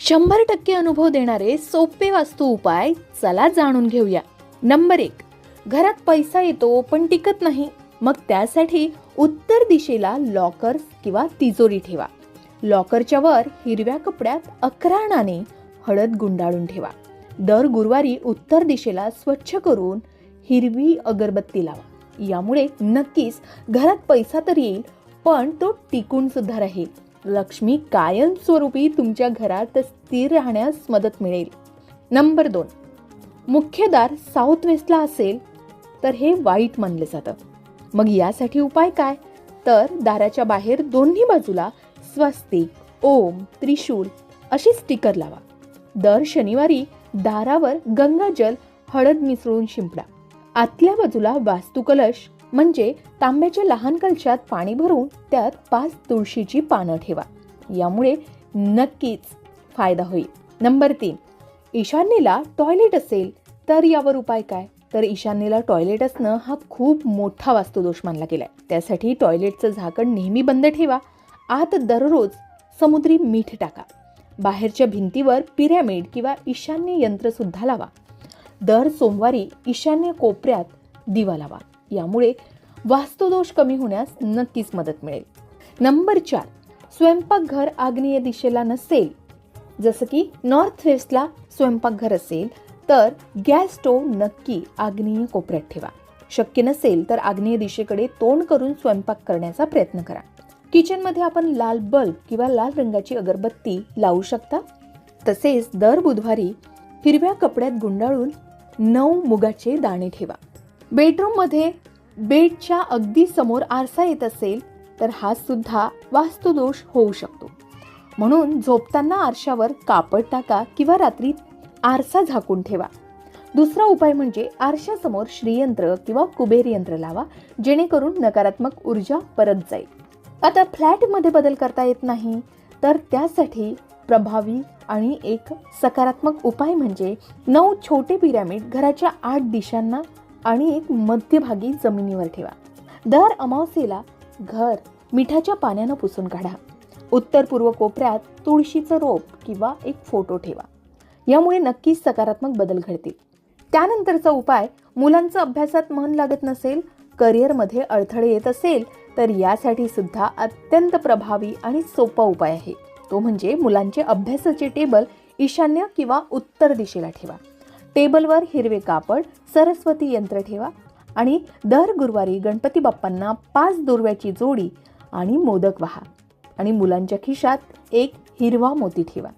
100% अनुभव देणारे सोपे वास्तू उपाय चला जाणून घेऊया. नंबर 1, घरात पैसा येतो पण टिकत नाही, मग त्यासाठी उत्तर दिशेला लॉकर किंवा तिजोरी ठेवा. लॉकरच्या वर हिरव्या कपड्यात 11 नाणे हळद गुंडाळून ठेवा. दर गुरुवारी उत्तर दिशेला स्वच्छ करून हिरवी अगरबत्ती लावा. यामुळे नक्कीच घरात पैसा तर येईल, पण तो टिकून सुद्धा राहील. लक्ष्मी कायमस्वरूपी तुमच्या घरात स्थिर राहण्यास मदत मिळेल. नंबर 2, मुख्य दार साऊथ वेस्टला असेल तर हे वाईट मानले जातं. मग यासाठी उपाय काय? तर दाराच्या बाहेर दोन्ही बाजूला स्वस्तिक, ओम, त्रिशूल अशी स्टिकर लावा. दर शनिवारी दारावर गंगाजल हळद मिसळून शिंपडा. आतल्या बाजूला वास्तुकलश म्हणजे तांब्याच्या लहान कलशात पाणी भरून त्यात 5 तुळशीची पानं ठेवा. यामुळे नक्कीच फायदा होईल. नंबर 3, ईशान्येला टॉयलेट असेल तर यावर उपाय काय? तर ईशान्येला टॉयलेट असणं हा खूप मोठा वास्तुदोष मानला गेलाय. त्यासाठी टॉयलेटचं झाकण नेहमी बंद ठेवा. आत दररोज समुद्री मीठ टाका. बाहेरच्या भिंतीवर पिरॅमिड किंवा ईशान्य यंत्र सुद्धा लावा. दर सोमवारी ईशान्य कोपऱ्यात दिवा लावा. यामुळे वास्तुदोष कमी होण्यास नक्कीच मदत मिळेल. नंबर 4, स्वयंपाकघर आग्नेय दिशेला नसेल, जसं की नॉर्थ वेस्टला स्वयंपाकघर असेल तर गॅस स्टोव्ह नक्की आग्नेय कोपऱ्यात ठेवा. शक्य नसेल तर आग्नेय दिशेकडे तोंड करून स्वयंपाक करण्याचा प्रयत्न करा. किचनमध्ये आपण लाल बल्ब किंवा लाल रंगाची अगरबत्ती लावू शकता. तसेच दर बुधवारी हिरव्या कपड्यात गुंडाळून 9 मुगाचे दाणे ठेवा. बेडरूममध्ये बेडच्या अगदी समोर आरसा येत असेल तर हा सुद्धा वास्तुदोष होऊ शकतो. म्हणून झोपताना आरशावर कापड टाका किंवा रात्री आरसा झाकून ठेवा. दुसरा उपाय म्हणजे आरशासमोर श्रीयंत्र किंवा कुबेर यंत्र लावा, जेणेकरून नकारात्मक ऊर्जा परत जाईल. आता फ्लॅटमध्ये बदल करता येत नाही तर त्यासाठी प्रभावी आणि एक सकारात्मक उपाय म्हणजे 9 छोटे पिरॅमिड घराच्या 8 दिशांना आणि एक मध्यभागी जमिनीवर ठेवा. दर अमावस्येला घर मिठाच्या पाण्यानं पुसून काढा. उत्तर पूर्व कोपऱ्यात तुळशीचं रोप किंवा एक फोटो ठेवा. यामुळे नक्कीच सकारात्मक बदल घडतील. त्यानंतरचा उपाय, मुलांचं अभ्यासात मन लागत नसेल, करिअरमध्ये अडथळे येत असेल तर यासाठी सुद्धा अत्यंत प्रभावी आणि सोपा उपाय आहे. तो म्हणजे मुलांचे अभ्यासाचे टेबल ईशान्य किंवा उत्तर दिशेला ठेवा. टेबलवर हिरवे कापड, सरस्वती यंत्र ठेवा आणि दर गुरुवारी गणपती बाप्पांना 5 दुर्व्याची जोडी आणि मोदक वाहा आणि मुलांच्या खिशात एक हिरवा मोती ठेवा.